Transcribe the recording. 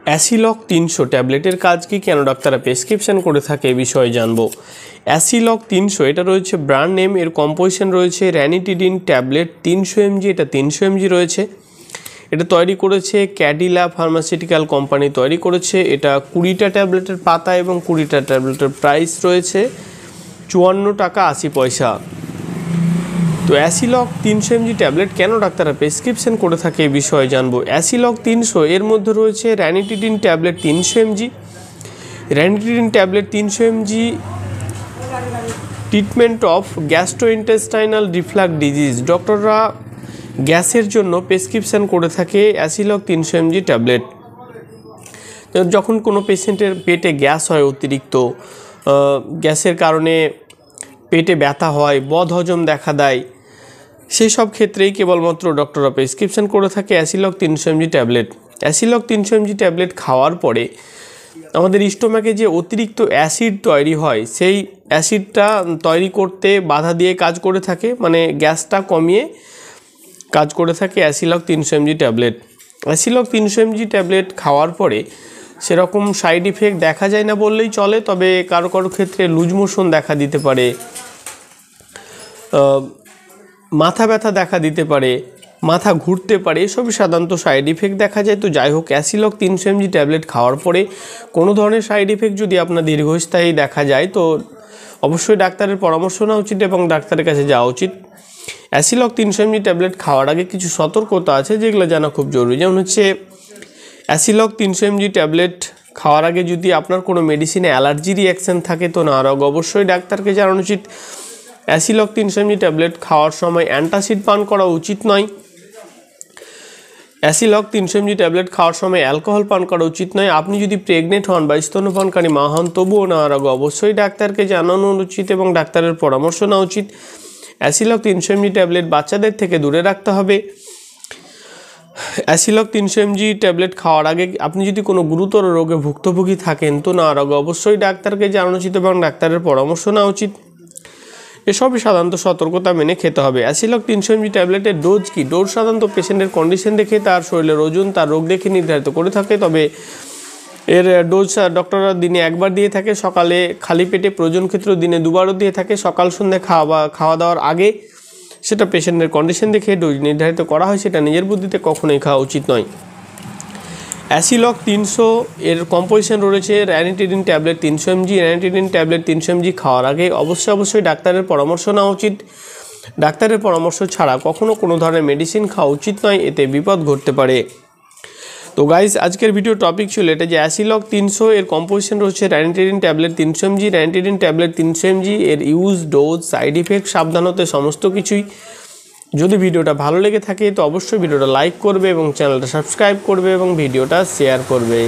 অ্যাসিলক 300 ট্যাবলেটের কাজ কি, কেন ডাক্তাররা প্রেসক্রিপশন করে থাকে এই বিষয়ে জানবো। অ্যাসিলক 300 এটা রয়েছে ব্র্যান্ড নেম, এর কম্পোজিশন রয়েছে র্যানিটিডিন ট্যাবলেট 300 mg, এটা 300 mg রয়েছে। এটা তৈরি করেছে ক্যাডিলা ফার্মাসিউটিক্যাল কোম্পানি তৈরি করেছে। এটা 20টা ট্যাবলেটের পাতা এবং 20টা ট্যাবলেটের প্রাইস রয়েছে 54 টাকা 80 পয়সা। তো অ্যাসিলক 300 mg ট্যাবলেট কেন ডাক্তাররা প্রেসক্রিপশন করে থাকে এই বিষয়ে জানবো। অ্যাসিলক 300 এর মধ্যে রয়েছে ranitidine tablet 300 mg। Ranitidine tablet 300 mg treatment of gastrointestinal reflux disease, ডক্টররা গ্যাসের জন্য প্রেসক্রিপশন করে থাকে অ্যাসিলক 300 mg ট্যাবলেট। যখন কোনো পেশেন্টের পেটে গ্যাস হয়, অতিরিক্ত গ্যাসের কারণে পেটে ব্যথা হয়, বদহজম দেখা দেয়, সেই সব ক্ষেত্রেই কেবলমাত্র ডক্টররা প্রেসক্রিপশন করে থাকে Acilok 300 mg tablet. Acilok 300 mg tablet খাওয়ার পরে আমাদের স্টোমাকে যে অতিরিক্ত অ্যাসিড তৈরি হয়, সেই অ্যাসিডটা তৈরি করতে বাধা দিয়ে কাজ করে থাকে, মানে গ্যাসটা কমিয়ে কাজ করে থাকে Acilok 300 mg tablet. Acilok 300 mg tablet খাওয়ার পরে সেরকম সাইড ইফেক্ট দেখা যায় না বললেই চলে, তবে কারো কারো ক্ষেত্রে লুজ মোশন দেখা দিতে পারে, মাথা ব্যথা দেখা দিতে পারে, মাথা ঘুরতে পারে, এসবই সাধারণত সাইড ইফেক্ট দেখা যায়। তো যাই হোক, অ্যাসিলক 300 mg ট্যাবলেট খাওয়ার পরে কোনো ধরনের সাইড ইফেক্ট যদি আপনার দীর্ঘস্থায়ী দেখা যায় তো অবশ্যই ডাক্তারের পরামর্শ নেওয়া উচিত এবং ডাক্তারের কাছে যাওয়া উচিত। অ্যাসিলক 300 mg ট্যাবলেট খাওয়ার আগে কিছু সতর্কতা আছে যেগুলো জানা খুব জরুরি। যেমন হচ্ছে, অ্যাসিলক 300 mg ট্যাবলেট খাওয়ার আগে যদি আপনার কোনো মেডিসিনে অ্যালার্জি রিঅ্যাকশান থাকে তো অবশ্যই ডাক্তারকে জানানো উচিত। অ্যাসিলক 300 mg ট্যাবলেট খাওয়ার সময় অ্যান্টাসিড পান করা উচিত নয়। অ্যাসিলক 300 mg ট্যাবলেট খাওয়ার সময় অ্যালকোহল পান করা উচিত নয়। আপনি যদি প্রেগনেন্ট হন বা স্তন্যপানকারী মা হন তবুও অবশ্যই ডাক্তারকে জানানো উচিত এবং ডাক্তারের পরামর্শ নেওয়া উচিত। অ্যাসিলক 300 mg ট্যাবলেট বাচ্চাদের থেকে দূরে রাখতে হবে। অ্যাসিলক 300 mg ট্যাবলেট খাওয়ার আগে আপনি যদি কোনো গুরুতর রোগে ভুক্তভোগী থাকেন তো অবশ্যই ডাক্তারকে জানানো উচিত এবং ডাক্তারের পরামর্শ নেওয়া উচিত। এসবই সাধারণত সতর্কতা মেনে খেতে হবে। অ্যাসিলক 300 mg ট্যাবলেটের ডোজ কি? ডোজ সাধারণত পেশেন্টের কন্ডিশন দেখে, তার শরীরের ওজন, তার রোগ দেখে নির্ধারিত করে থাকে। তবে এর ডোজ ডক্টররা দিনে একবার দিয়ে থাকে, সকালে খালি পেটে, প্রয়োজন ক্ষেত্রে দিনে দুবারও দিয়ে থাকে, সকাল সন্ধ্যা খাওয়া দাওয়ার আগে। সেটা পেশেন্টের কন্ডিশন দেখে ডোজ নির্ধারিত করা হয়, সেটা নিজের বুদ্ধিতে কখনোই খাওয়া উচিত নয়। অ্যাসিলক 300 এর কম্পোজিশন রয়েছে ranitidine tablet 300 mg। Ranitidine tablet 300 mg খাওয়ার আগে অবশ্যই ডাক্তারের পরামর্শ নেওয়া উচিত। ডাক্তারের পরামর্শ ছাড়া কখনো কোনো ধরনের মেডিসিন খাওয়া উচিত নয়, এতে বিপদ ঘটতে পারে। তো গাইজ, আজকের ভিডিও টপিক ছিল এটা যে অ্যাসিলক 300 এর কম্পোজিশন রয়েছে ranitidine tablet 300 mg। Ranitidine tablet 300 mg এর ইউজ, ডোজ, সাইড ইফেক্ট, সাবধানতা সমস্ত কিছুই। যদি ভিডিওটা ভালো লেগে থাকে তো অবশ্যই ভিডিওটা লাইক করবে এবং চ্যানেলটা সাবস্ক্রাইব করবে এবং ভিডিওটা শেয়ার করবে।